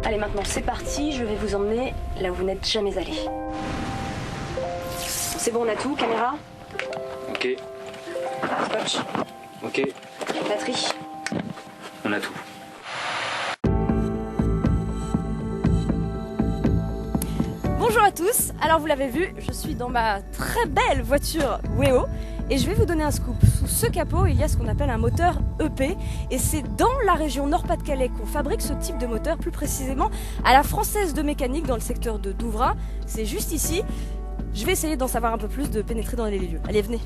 Allez, maintenant c'est parti, je vais vous emmener là où vous n'êtes jamais allé. C'est bon, on a tout, caméra? Ok. Scotch. Ok. Batterie. On a tout. Bonjour à tous, alors vous l'avez vu, je suis dans ma très belle voiture Weo et je vais vous donner un scoop. Sous ce capot, il y a ce qu'on appelle un moteur EP et c'est dans la région Nord-Pas-de-Calais qu'on fabrique ce type de moteur, plus précisément à la Française de Mécanique dans le secteur de Douvrin. C'est juste ici. Je vais essayer d'en savoir un peu plus, de pénétrer dans les lieux. Allez, venez.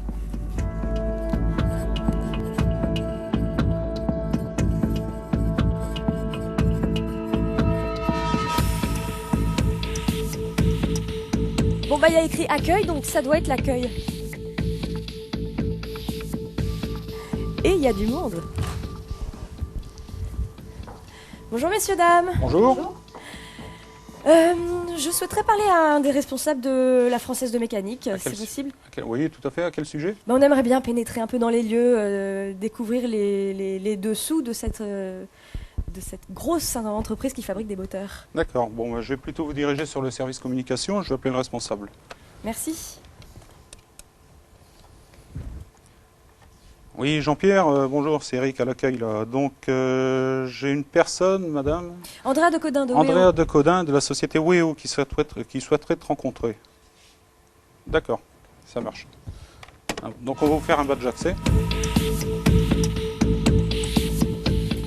Bon bah il y a écrit accueil, donc ça doit être l'accueil. Et il y a du monde. Bonjour messieurs, dames. Bonjour. Je souhaiterais parler à un des responsables de la Française de Mécanique, si possible. Oui, tout à fait. À quel sujet? On aimerait bien pénétrer un peu dans les lieux, découvrir les dessous de cette grosse entreprise qui fabrique des moteurs. D'accord. Bon, je vais plutôt vous diriger sur le service communication. Je vais appeler le responsable. Merci. Oui, Jean-Pierre, bonjour, c'est Eric à l'accueil là. Donc, j'ai une personne, madame Andrea de Codin de Andrea Weo. de Codin de la société Weo qui souhaiterait te rencontrer. D'accord, ça marche. Donc, on va vous faire un badge accès.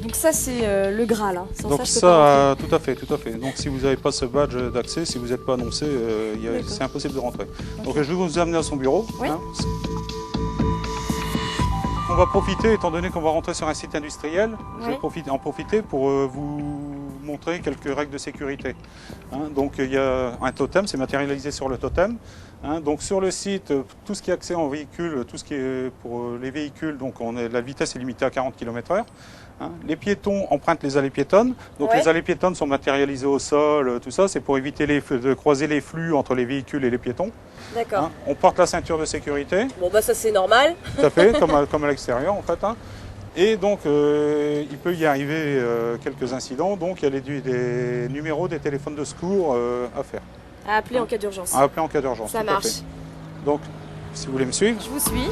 Donc ça c'est le Graal. Hein. Sans Donc ça, je peux pas rentrer. tout à fait, tout à fait. Donc si vous n'avez pas ce badge d'accès, si vous n'êtes pas annoncé, c'est impossible de rentrer. Okay. Donc je vais vous amener à son bureau. Oui. Hein. On va profiter, étant donné qu'on va rentrer sur un site industriel, je vais en profiter pour vous montrer quelques règles de sécurité. Hein, donc il y a un totem, c'est matérialisé sur le totem. Hein, donc sur le site, tout ce qui est accès en véhicule, tout ce qui est pour les véhicules, donc la vitesse est limitée à 40 km/h. Hein, les piétons empruntent les allées piétonnes. Donc les allées piétonnes sont matérialisées au sol, tout ça, c'est pour éviter de croiser les flux entre les véhicules et les piétons. D'accord. Hein, on porte la ceinture de sécurité. Bon bah ça c'est normal. Tout à fait, comme à l'extérieur en fait. Hein. Et donc il peut y arriver quelques incidents, donc il y a des numéros des téléphones de secours à faire. À appeler en cas d'urgence. À appeler en cas d'urgence. Ça marche. Donc si vous voulez me suivre. Je vous suis.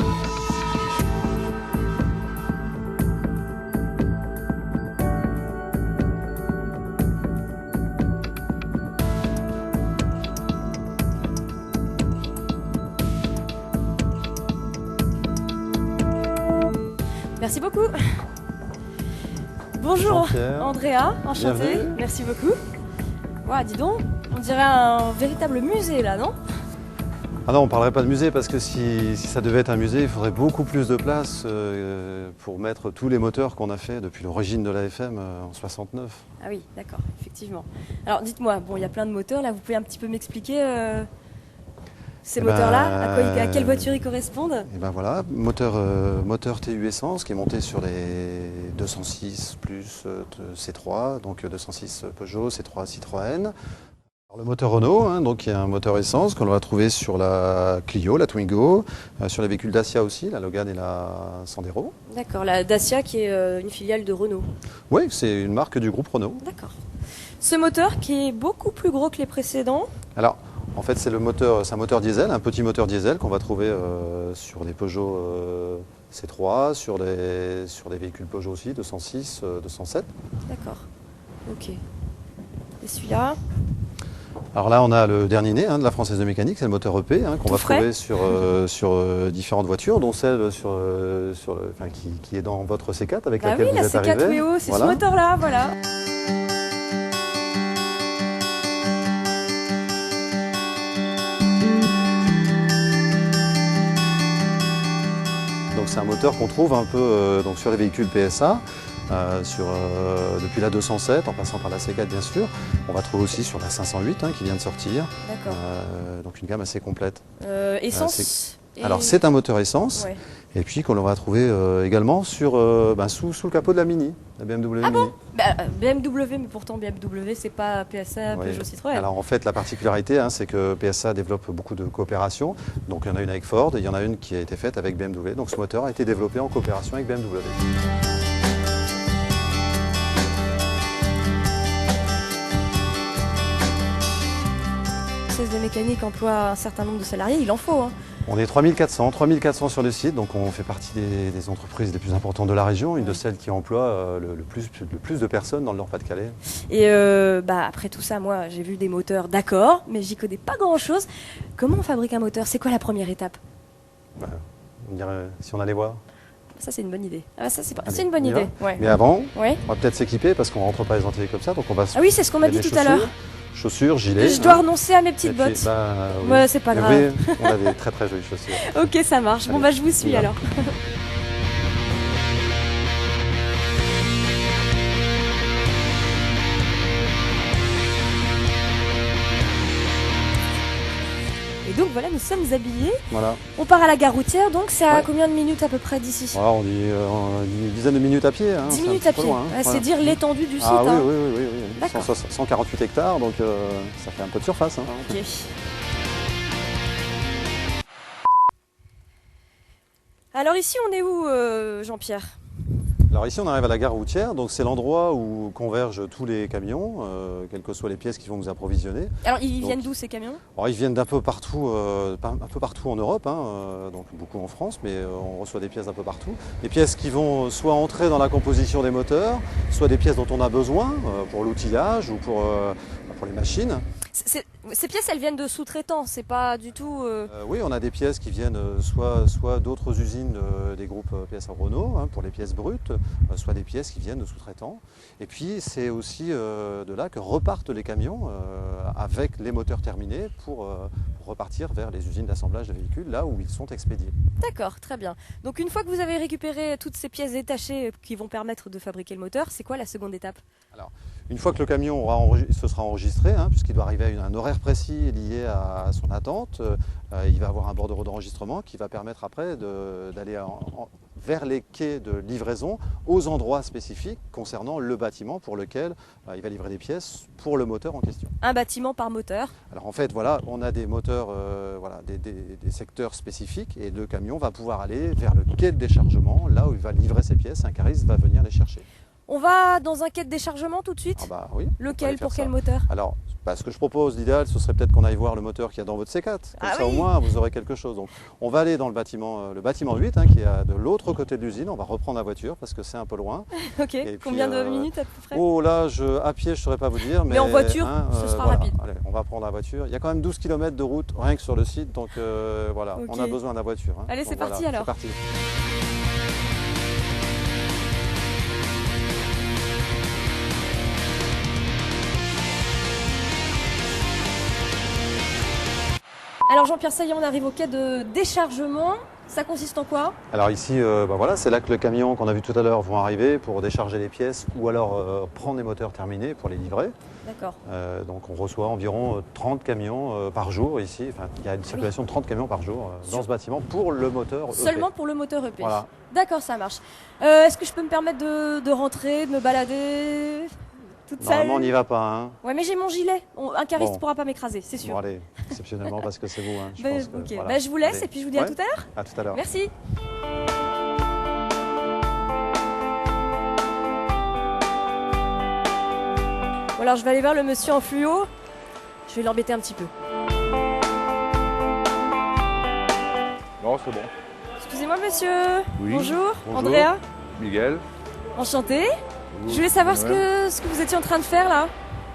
Merci beaucoup. Bonjour Andrea, enchantée. Bienvenue. Merci beaucoup. Ouah, dis donc, on dirait un véritable musée là, non? Ah non, on ne parlerait pas de musée parce que si ça devait être un musée, il faudrait beaucoup plus de place pour mettre tous les moteurs qu'on a fait depuis l'origine de la FM en 69. Ah oui, d'accord, effectivement. Alors dites-moi, bon, il y a plein de moteurs là, vous pouvez un petit peu m'expliquer ces moteurs-là, à quelle voiture ils correspondent? Et ben voilà, moteur TU Essence qui est monté sur les 206 plus C3, donc 206 Peugeot, C3 Citroën. Alors, le moteur Renault, hein, donc il y a un moteur essence qu'on va trouver sur la Clio, la Twingo, sur les véhicules Dacia aussi, la Logan et la Sandero. D'accord, la Dacia qui est une filiale de Renault. Oui, c'est une marque du groupe Renault. D'accord. Ce moteur qui est beaucoup plus gros que les précédents. Alors, en fait, c'est un moteur diesel, un petit moteur diesel qu'on va trouver sur des Peugeot C3, sur des véhicules Peugeot aussi, 206, 207. D'accord, ok. Et celui-là? Alors là, on a le dernier né de la Française de Mécanique, c'est le moteur EP qu'on va trouver sur différentes voitures, dont celle qui est dans votre C4 avec laquelle vous êtes arrivé. Ah oui, la C4 Weo, c'est ce moteur-là, voilà. Donc c'est un moteur qu'on trouve un peu sur les véhicules PSA. Depuis la 207, en passant par la C4 bien sûr. On va trouver aussi sur la 508 qui vient de sortir. D'accord. Donc une gamme assez complète. Essence Alors c'est un moteur essence, Ouais. et puis qu'on va trouver également sur, sous le capot de la Mini, la BMW Ah Mini. bon BMW, mais pourtant BMW, c'est pas PSA, Oui. Peugeot, Citroën. Alors en fait la particularité, c'est que PSA développe beaucoup de coopération. Donc il y en a une avec Ford et il y en a une qui a été faite avec BMW. Donc ce moteur a été développé en coopération avec BMW. 16 de mécanique emploie un certain nombre de salariés, il en faut. Hein. On est 3400 sur le site, donc on fait partie des entreprises les plus importantes de la région, une de celles qui emploie le plus de personnes dans le Nord-Pas-de-Calais. Et après tout ça, moi j'ai vu des moteurs, d'accord, mais j'y connais pas grand chose. Comment on fabrique un moteur? C'est quoi la première étape? On dirait, si on allait voir. Ça c'est une bonne idée. Ah, ça c'est Allez, une bonne on y idée. va. Ouais. Mais avant, Ouais. on va peut-être s'équiper parce qu'on ne rentre pas les ateliers comme ça, donc on va se Ah oui, c'est ce qu'on m'a dit mettre tout des à l'heure. Chaussures, gilets. Je dois renoncer à mes petites Et puis, bottes. oui. Ouais, c'est pas Mais grave. oui, on a des très très jolies chaussures. Ok, ça marche. Bon Allez, bah je vous on y suis va. alors. Et donc voilà, nous sommes habillés. Voilà. On part à la gare routière, donc c'est à Ouais. combien de minutes à peu près d'ici? Voilà, on dit une dizaine de minutes à pied. 10 c'est un minutes petit à peu pied. loin, Ouais, voilà. c'est dire l'étendue du site. Ah oui, hein. oui. D'accord. 148 hectares, donc ça fait un peu de surface. Hein. Ok. Alors ici, on est où, Jean-Pierre? Alors ici on arrive à la gare routière, donc c'est l'endroit où convergent tous les camions, quelles que soient les pièces qui vont nous approvisionner. Alors ils Donc, viennent d'où ces camions? Alors, ils viennent d'un peu partout, un peu partout en Europe, donc beaucoup en France, mais on reçoit des pièces d'un peu partout. Des pièces qui vont soit entrer dans la composition des moteurs, soit des pièces dont on a besoin pour l'outillage ou pour les machines. Ces pièces, elles viennent de sous-traitants, c'est pas du tout... Oui, on a des pièces qui viennent soit d'autres usines des groupes PSA Renault pour les pièces brutes, soit des pièces qui viennent de sous-traitants. Et puis c'est aussi de là que repartent les camions avec les moteurs terminés pour repartir vers les usines d'assemblage de véhicules, là où ils sont expédiés. D'accord, très bien. Donc une fois que vous avez récupéré toutes ces pièces détachées qui vont permettre de fabriquer le moteur, c'est quoi la seconde étape? Une fois que le camion se sera enregistré, puisqu'il doit arriver à un horaire précis lié à son attente, il va avoir un bordereau d'enregistrement qui va permettre après d'aller vers les quais de livraison aux endroits spécifiques concernant le bâtiment pour lequel il va livrer des pièces pour le moteur en question. Un bâtiment par moteur. Alors en fait, voilà, on a des moteurs, des secteurs spécifiques et le camion va pouvoir aller vers le quai de déchargement, là où il va livrer ses pièces, un cariste va venir les chercher. On va dans un quai de déchargement tout de suite? Ah bah oui. on va Lequel? aller faire Pour ça. quel moteur? Alors, ce que je propose, l'idéal, ce serait peut-être qu'on aille voir le moteur qu'il y a dans votre C4. Comme Ah ça, oui. au moins, vous aurez quelque chose. Donc, on va aller dans le bâtiment 8, qui est de l'autre côté de l'usine. On va reprendre la voiture parce que c'est un peu loin. Ok, Et puis, combien de minutes à peu près? Oh là, à pied, je ne saurais pas vous dire. Mais en voiture, ce sera voilà. rapide. Allez, on va prendre la voiture. Il y a quand même 12 km de route rien que sur le site. Donc voilà, Ok. on a besoin de la voiture. Allez, Donc, c'est parti, alors. C'est parti. Alors Jean-Pierre, ça y est, on arrive au quai de déchargement. Ça consiste en quoi? Alors ici, voilà, c'est là que le camion qu'on a vu tout à l'heure vont arriver pour décharger les pièces ou alors prendre les moteurs terminés pour les livrer. D'accord. Donc on reçoit environ 30 camions par jour ici. Enfin, il y a une circulation de 30 camions par jour dans ce bâtiment pour le moteur EP. Seulement pour le moteur EP. Voilà. D'accord, ça marche. Est-ce que je peux me permettre de rentrer, de me balader toute seule? Normalement, on n'y va pas. Ouais, mais j'ai mon gilet. Un cariste Bon. ne pourra pas m'écraser, c'est sûr. Bon, allez, exceptionnellement parce que c'est vous. Je Bah, pense que, ok. voilà. Bah, je vous laisse Allez. et puis je vous dis à Ouais. tout à l'heure. À tout à l'heure. Merci. Bon, alors je vais aller voir le monsieur en fluo. Je vais l'embêter un petit peu. Non, c'est bon. Excusez-moi monsieur. Oui. Bonjour. Bonjour. Andrea. Miguel. Enchanté. Je voulais savoir ce que vous étiez en train de faire là.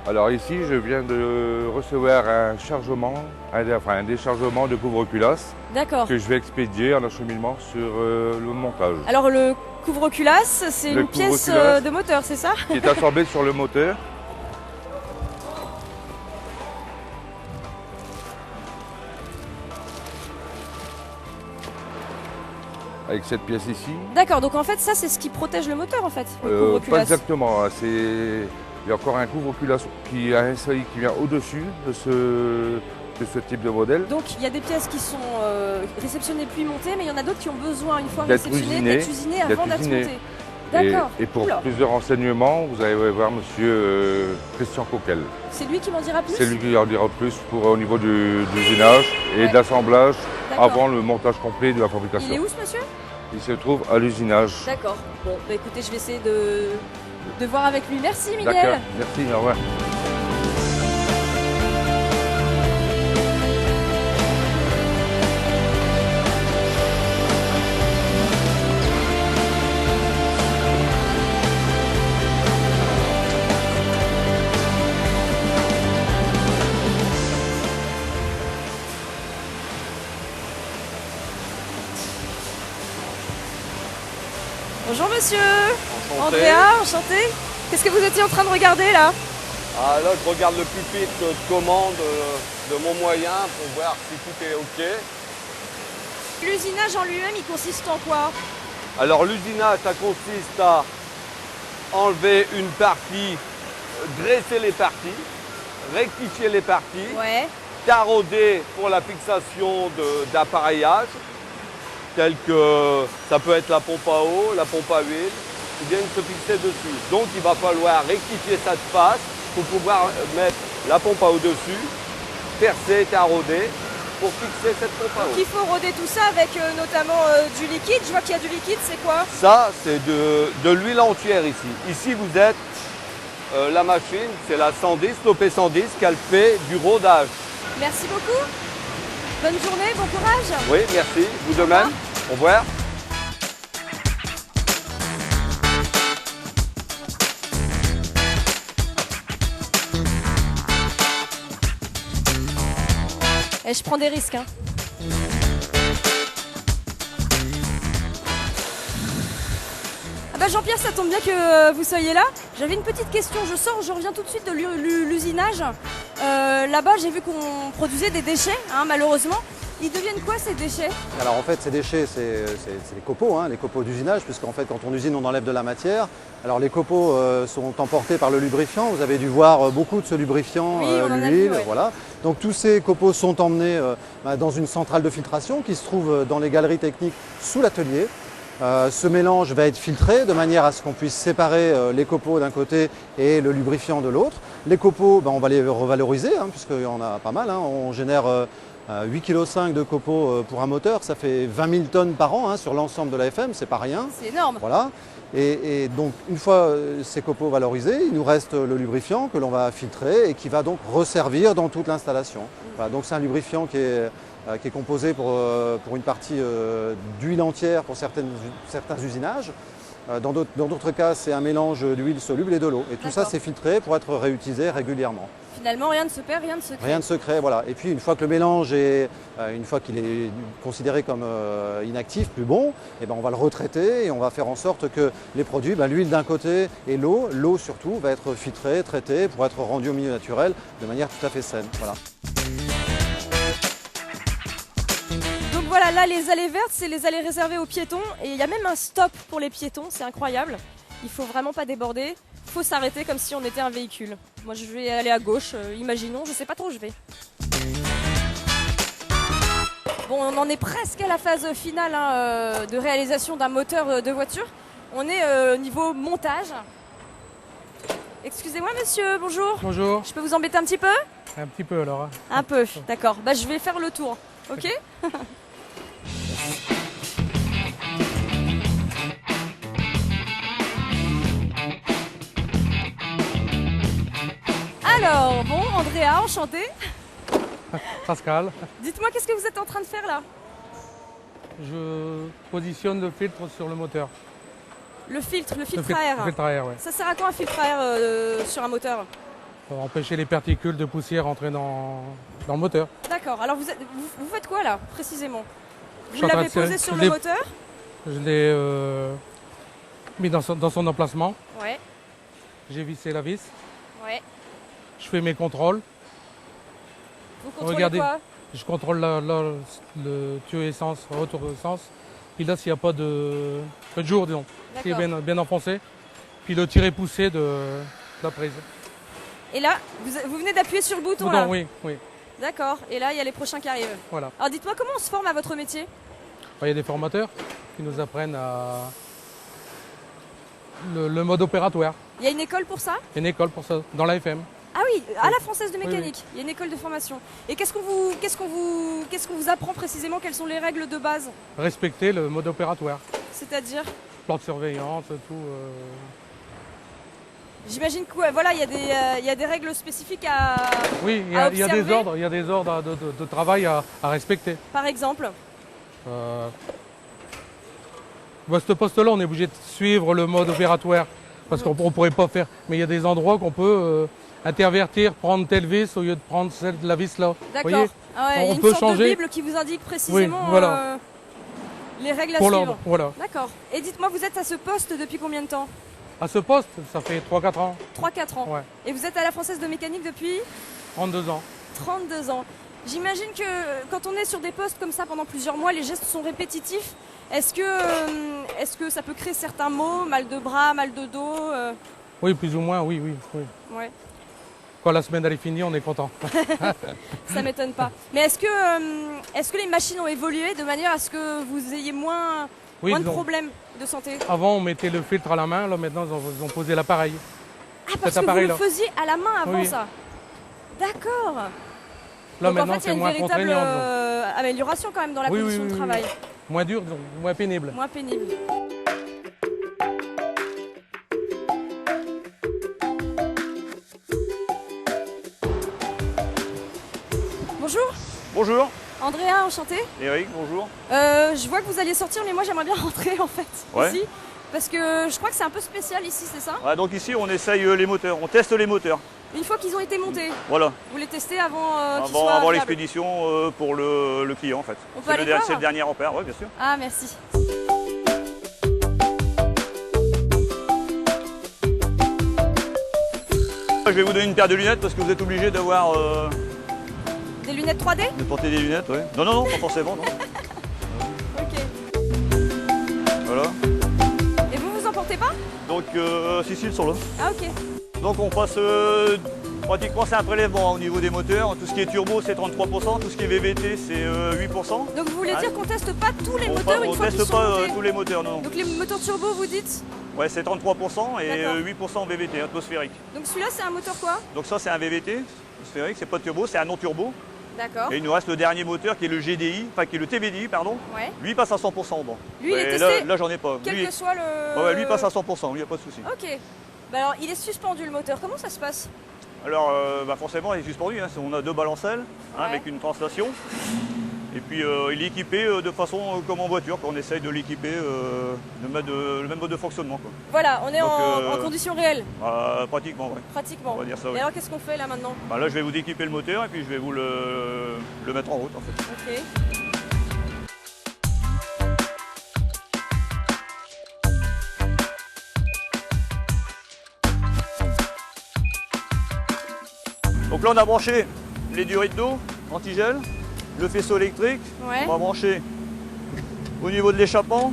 Alors ici, je viens de recevoir un déchargement de couvre-culasse D'accord. que je vais expédier en acheminement sur le montage, Alors le couvre-culasse, c'est Le une pièce couvre-culasse. de moteur, c'est ça? qui est assemblé sur le moteur. Avec cette pièce ici. D'accord, donc en fait ça c'est ce qui protège le moteur en fait, le Pas couvre-culasse. exactement. Il y a encore un couvre-culasse qui a un seuil qui vient au-dessus de de ce type de modèle. Donc il y a des pièces qui sont réceptionnées puis montées, mais il y en a d'autres qui ont besoin, une fois D'être réceptionnées, d'être usinées avant d'être usinées. montées. D'accord. Et pour Oula. plus de renseignements, vous allez voir monsieur Christian Coquel. C'est lui qui m'en dira plus? C'est lui qui en dira plus au niveau du usinage et Ouais. de l'assemblage D'accord. avant le montage complet de la Il est fabrication. où ce monsieur? Il se trouve à l'usinage. D'accord. Bon, bah écoutez, je vais essayer de voir avec lui. Merci D'accord, Miguel. merci, au revoir. Bonjour monsieur. Enchanté. Andrea, enchanté. Qu'est-ce que vous étiez en train de regarder là? Ah, là, je regarde le pupitre de commande de mon moyen pour voir si tout est OK. L'usinage en lui-même, il consiste en quoi? Alors, l'usinage, ça consiste à enlever une partie, dresser les parties, rectifier les parties, Ouais. tarauder pour la fixation d'appareillage, tel que ça peut être la pompe à eau, la pompe à huile, qui viennent se fixer dessus. Donc, il va falloir rectifier cette face pour pouvoir mettre la pompe à eau dessus, percer, tarauder, pour fixer cette pompe à Donc eau. il faut roder tout ça avec notamment du liquide. Je vois qu'il y a du liquide, c'est quoi? Ça, c'est de l'huile entière ici. Ici, vous êtes la machine, c'est la 110, l'OP110, qu'elle fait du rodage. Merci beaucoup. Bonne journée, bon courage. Oui, merci. Vous de même. Au revoir. Et je prends des risques. Hein. Ah bah Jean-Pierre, ça tombe bien que vous soyez là. J'avais une petite question. Je reviens tout de suite de l'usinage. Là-bas, j'ai vu qu'on produisait des déchets, hein, malheureusement. Ils deviennent quoi ces déchets? Alors en fait, ces déchets, c'est les copeaux, hein, les copeaux d'usinage, puisqu'en fait, quand on usine, on enlève de la matière. Alors les copeaux sont emportés par le lubrifiant. Vous avez dû voir beaucoup de ce lubrifiant, Oui, on en a vu, l'huile, ouais. voilà. Donc tous ces copeaux sont emmenés dans une centrale de filtration qui se trouve dans les galeries techniques sous l'atelier. Ce mélange va être filtré de manière à ce qu'on puisse séparer les copeaux d'un côté et le lubrifiant de l'autre. Les copeaux, on va les revaloriser, hein, puisqu'il y en a pas mal. Hein. On génère 8,5 kg de copeaux pour un moteur, ça fait 20 000 tonnes par an, hein, sur l'ensemble de la FM, c'est pas rien. C'est énorme. Voilà. Et donc, une fois ces copeaux valorisés, il nous reste le lubrifiant que l'on va filtrer et qui va donc resservir dans toute l'installation. Voilà, donc c'est un lubrifiant qui est composé pour une partie d'huile entière pour certains usinages. Dans d'autres cas, c'est un mélange d'huile soluble et de l'eau. Et tout ça, D'accord. c'est filtré pour être réutilisé régulièrement. Finalement, rien ne se perd, rien ne se crée. Rien de secret, voilà. Et puis une fois que le mélange est, une fois qu'il est considéré comme inactif, plus bon, et ben on va le retraiter et on va faire en sorte que les produits, l'huile d'un côté et l'eau surtout, va être filtrée, traitée pour être rendue au milieu naturel de manière tout à fait saine. Voilà. Donc voilà, là les allées vertes, c'est les allées réservées aux piétons. Et il y a même un stop pour les piétons, c'est incroyable. Il faut vraiment pas déborder, il faut s'arrêter comme si on était un véhicule. Moi je vais aller à gauche, imaginons, je sais pas trop où je vais. Bon, on en est presque à la phase finale hein, de réalisation d'un moteur de voiture. On est au niveau montage. Excusez-moi monsieur, bonjour. Bonjour. Je peux vous embêter un petit peu? Un petit peu alors. Hein. Un peu, d'accord. Bah, je vais faire le tour, ok? Alors, bon, Andrea, enchantée. Pascal, Dites-moi, qu'est-ce que vous êtes en train de faire là? je positionne le filtre sur le moteur. Le filtre à air. Le filtre à air, ouais. Ça sert à quoi un filtre à air sur un moteur? Pour empêcher les particules de poussière entrer dans le moteur. D'accord, alors vous faites quoi là, précisément? Je Vous suis en train l'avez de serrer- posé sur je le l'ai- moteur? Je l'ai mis dans son emplacement. Ouais, J'ai vissé la vis. ouais. Je fais mes contrôles. Vous contrôlez Regardez. quoi? Je contrôle le tuyau essence, retour d'essence. Puis là, s'il n'y a pas de jour, disons, qui est D'accord. bien enfoncé. Puis le tirer poussé de la prise. Et là, vous venez d'appuyer sur le bouton Bouton, là? oui, oui. D'accord. Et là, il y a les prochains qui arrivent. Voilà. Alors dites-moi, comment on se forme à votre métier? Il y a des formateurs qui nous apprennent le mode opératoire. Il y a une école pour ça? Il y a une école pour ça, dans l'AFM. Ah oui, à la Française de Oui, mécanique. Il y a une école de formation. Et qu'est-ce qu'on vous apprend précisément? Quelles sont les règles de base? Respecter le mode opératoire. C'est-à-dire? Plan de surveillance, tout. J'imagine que ouais, voilà, il y a des règles spécifiques à. Oui, il y a des ordres de travail à respecter. Par exemple. Ce poste-là, on est obligé de suivre le mode opératoire parce qu'on ne pourrait pas faire. Mais il y a des endroits qu'on peut intervertir, prendre telle vis au lieu de prendre celle de la vis là. D'accord. Ah ouais, il y a une sorte de Bible qui vous indique précisément voilà. Les règles à pour suivre. l'ordre. Voilà. D'accord. Et dites-moi, vous êtes à ce poste depuis combien de temps? À ce poste, ça fait 3-4 ans. 3-4 ans. Ouais. Et vous êtes à la Française de mécanique depuis 32 ans. 32 ans. J'imagine que quand on est sur des postes comme ça pendant plusieurs mois, les gestes sont répétitifs. Est-ce que ça peut créer certains maux, mal de bras, mal de dos Oui, plus ou moins, oui. Ouais. Quand la semaine elle est finie, on est content. Ça m'étonne pas. Mais est-ce que les machines ont évolué de manière à ce que vous ayez moins de problèmes de santé? Avant, on mettait le filtre à la main. Là, maintenant, ils ont posé l'appareil. Ah, parce que vous le faisiez à la main avant ça. D'accord. Là, donc maintenant, en fait, il y a une véritable amélioration quand même dans la condition de travail. Moins dur, donc moins pénible. Moins pénible. Bonjour. Bonjour. Andrea, enchanté. Eric, bonjour. Je vois que vous alliez sortir, mais moi j'aimerais bien rentrer en fait ici. Parce que je crois que c'est un peu spécial ici, c'est ça? Ouais, donc ici on essaye les moteurs, on teste les moteurs. Une fois qu'ils ont été montés. Voilà. Vous les testez avant avant l'expédition pour le client en fait. On peut aller voir? C'est le dernier ampère, oui bien sûr. Ah merci. Je vais vous donner une paire de lunettes parce que vous êtes obligé d'avoir... Des lunettes 3D? De porter des lunettes, oui. Non, pas forcément, non. Ok. Voilà. Et vous en portez pas? Donc, si, ils sont là. Ah ok. Donc on passe... pratiquement c'est un prélèvement au niveau des moteurs. Tout ce qui est turbo c'est 33%, tout ce qui est VVT c'est 8%. Donc vous voulez dire qu'on teste pas tous les moteurs une fois qu'ils sont montés? On teste pas tous les moteurs, non. Donc les moteurs turbo vous dites? Ouais, c'est 33% et 8% VVT, atmosphérique. Donc celui-là c'est un moteur quoi? Donc ça c'est un VVT, atmosphérique, c'est pas turbo, c'est un non-turbo. D'accord. Et il nous reste le dernier moteur qui est le GDI, enfin qui est le TVDI, pardon. Ouais. Lui il passe à 100% bon. Lui il est testé? Là j'en ai pas. Quel que soit le... Ouais, lui il passe à 100%, lui il n'y a pas de souci. Ok. Bah alors il est suspendu le moteur, comment ça se passe? Alors forcément il est suspendu, hein. On a deux balancelles avec une translation. Et puis il est équipé de façon comme en voiture, qu'on essaye de l'équiper, de mettre le même mode de fonctionnement. Quoi. Voilà, on est en conditions réelles. Pratiquement, oui. Pratiquement. On va dire ça, Et alors qu'est-ce qu'on fait là maintenant? Là je vais vous équiper le moteur et puis je vais vous le mettre en route en fait. Ok. Donc là on a branché les durites d'eau, antigel, le faisceau électrique. Ouais. On va brancher au niveau de l'échappement.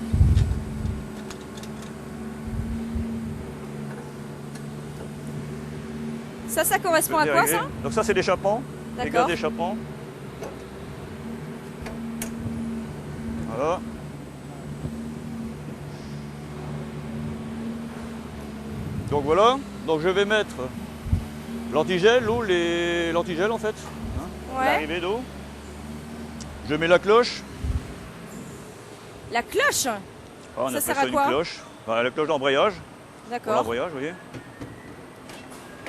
Ça correspond à quoi ça? Donc ça c'est l'échappement, les gaz d'échappement. Voilà. Donc voilà, donc je vais mettre l'antigel, l'eau, l'antigel en fait, l'arrivée d'eau. Je mets la cloche. La cloche? On ça appelle sert à quoi? une cloche. La cloche d'embrayage. D'accord. Pour l'embrayage, vous voyez.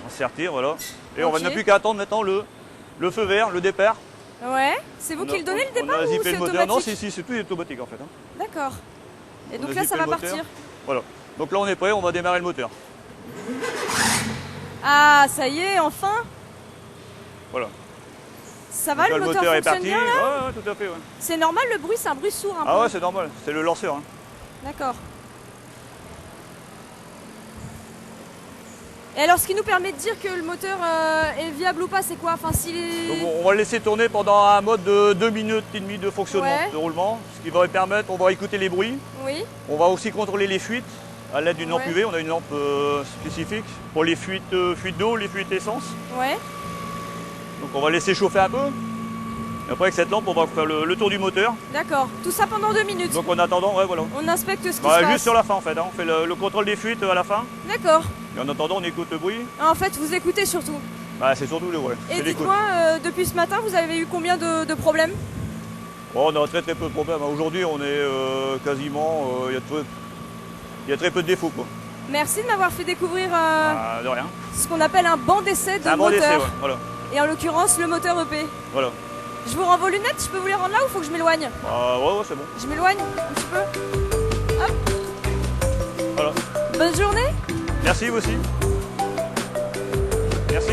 On sertire, voilà. Et on n'a plus qu'à attendre maintenant le feu vert, le départ. Ouais, c'est vous qui le donnez le départ ou c'est automatique? Non, c'est tout automatique en fait. D'accord. Et donc là ça va partir. Voilà. Donc là on est prêt, on va démarrer le moteur. Ah, ça y est, enfin. Voilà. Ça va, le moteur est fonctionne parti. bien là? Ouais, tout à fait. Ouais. C'est normal le bruit, c'est un bruit sourd un peu. Ah ouais, c'est normal, c'est le lanceur. Hein. D'accord. Et alors, ce qui nous permet de dire que le moteur est viable ou pas, c'est quoi? Enfin, s'il est... Donc, on va le laisser tourner pendant un mode de 2 minutes et demie de fonctionnement, de roulement. Ce qui va permettre, on va écouter les bruits. Oui. On va aussi contrôler les fuites à l'aide d'une lampe UV. On a une lampe spécifique pour les fuites d'eau, les fuites essence. Ouais. Donc on va laisser chauffer un peu. Et après avec cette lampe, on va faire le tour du moteur. D'accord. Tout ça pendant 2 minutes. Donc en attendant, ouais voilà. On inspecte ce qui se Bah, passe. juste sur la fin en fait, hein. On fait le contrôle des fuites à la fin. D'accord. Et en attendant, on écoute le bruit. En fait, vous écoutez surtout. Bah, c'est surtout le ouais. Et c'est l'écoute. dites-moi, depuis ce matin, vous avez eu combien de problèmes? Bon, on a très peu de problèmes. Aujourd'hui, on est quasiment. Il y a très peu de défauts quoi. Merci de m'avoir fait découvrir Bah, de rien. ce qu'on appelle un banc d'essai de C'est un bon moteur. essai, ouais. Voilà. Et en l'occurrence, le moteur EP. Voilà. Je vous rends vos lunettes, je peux vous les rendre là ou faut que je m'éloigne? Bah, ouais, c'est bon. Je m'éloigne un petit peu. Hop. Voilà. Bonne journée. Merci vous aussi. Merci.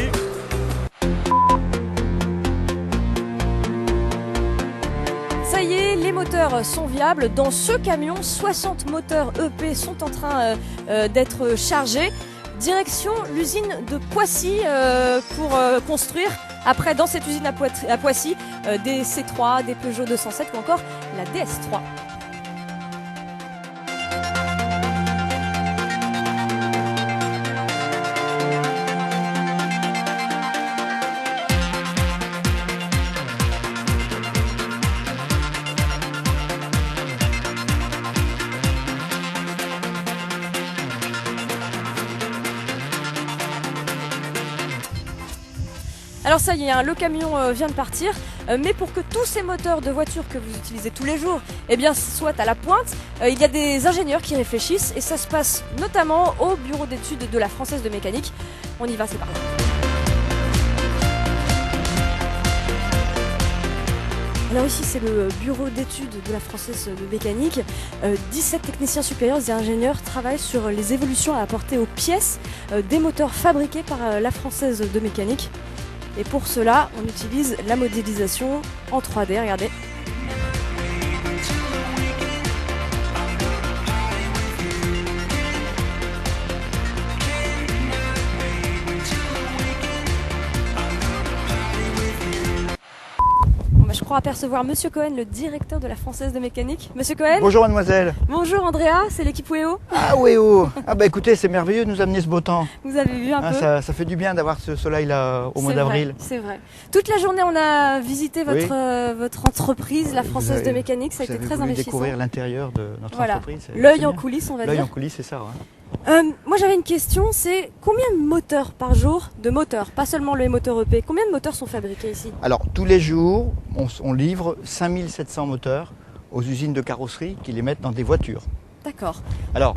Ça y est, les moteurs sont viables. Dans ce camion, 60 moteurs EP sont en train d'être chargés. Direction l'usine de Poissy pour construire, après dans cette usine à Poissy, des C3, des Peugeot 207 ou encore la DS3. Alors ça y est, hein, le camion vient de partir, mais pour que tous ces moteurs de voitures que vous utilisez tous les jours eh bien, soient à la pointe, il y a des ingénieurs qui réfléchissent et ça se passe notamment au bureau d'études de la Française de mécanique. On y va, c'est parti. Alors ici c'est le bureau d'études de la Française de mécanique. 17 techniciens supérieurs et ingénieurs travaillent sur les évolutions à apporter aux pièces des moteurs fabriqués par la Française de mécanique. Et pour cela, on utilise la modélisation en 3D, regardez. Je crois apercevoir Monsieur Cohen, le directeur de la Française de mécanique. Monsieur Cohen. Bonjour mademoiselle. Bonjour Andrea, c'est l'équipe WEO. Ah WEO. Ah bah écoutez, c'est merveilleux de nous amener ce beau temps. Vous avez vu un peu ça fait du bien d'avoir ce soleil là au mois d'avril. C'est vrai. Toute la journée on a visité votre entreprise, la Française de mécanique, ça a été très enrichissant. Découvrir l'intérieur de notre entreprise. L'œil en coulisses, on va dire. L'œil en coulisses, c'est ça. Ouais. Moi j'avais une question, c'est combien de moteurs par jour, de moteurs, pas seulement les moteurs EP, combien de moteurs sont fabriqués ici? Alors tous les jours, on livre 5700 moteurs aux usines de carrosserie qui les mettent dans des voitures. D'accord. Alors,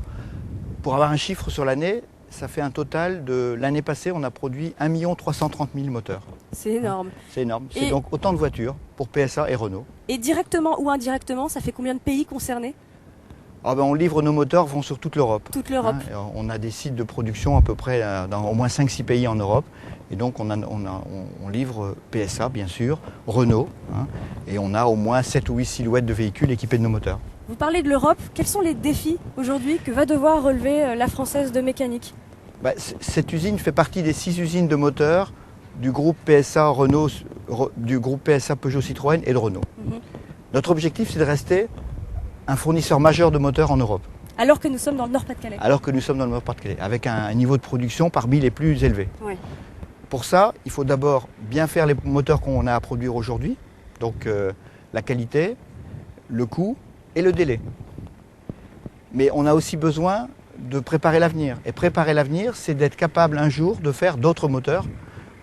pour avoir un chiffre sur l'année, ça fait un total de l'année passée, on a produit 1 330 000 moteurs. C'est énorme. C'est énorme. C'est donc autant de voitures pour PSA et Renault. Et directement ou indirectement, ça fait combien de pays concernés? Ah ben on livre nos moteurs vont sur toute l'Europe. Toute l'Europe. On a des sites de production à peu près dans au moins 5-6 pays en Europe. Et donc on livre PSA bien sûr, Renault, et on a au moins 7 ou 8 silhouettes de véhicules équipés de nos moteurs. Vous parlez de l'Europe, quels sont les défis aujourd'hui que va devoir relever la Française de mécanique? Cette usine fait partie des 6 usines de moteurs du groupe PSA Renault, du groupe PSA Peugeot Citroën et de Renault. Notre objectif c'est de rester un fournisseur majeur de moteurs en Europe. Alors que nous sommes dans le Nord-Pas-de-Calais. Alors que nous sommes dans le Nord-Pas-de-Calais, avec un niveau de production parmi les plus élevés. Oui. Pour ça, il faut d'abord bien faire les moteurs qu'on a à produire aujourd'hui, donc la qualité, le coût et le délai. Mais on a aussi besoin de préparer l'avenir. Et préparer l'avenir, c'est d'être capable un jour de faire d'autres moteurs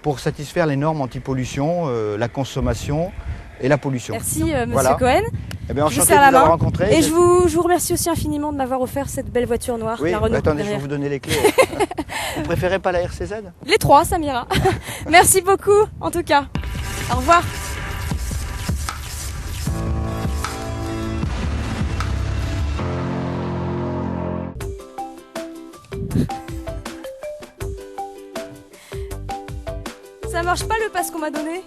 pour satisfaire les normes anti-pollution, la consommation et la pollution. Merci Monsieur Cohen. Eh bien, enchanté de vous avoir rencontré. Et je vous remercie aussi infiniment de m'avoir offert cette belle voiture noire, la Renault. Attendez, je vais vous donner les clés. Vous préférez pas la RCZ? Les 3, ça m'ira. Merci beaucoup, en tout cas. Au revoir. Ça marche pas le pass qu'on m'a donné?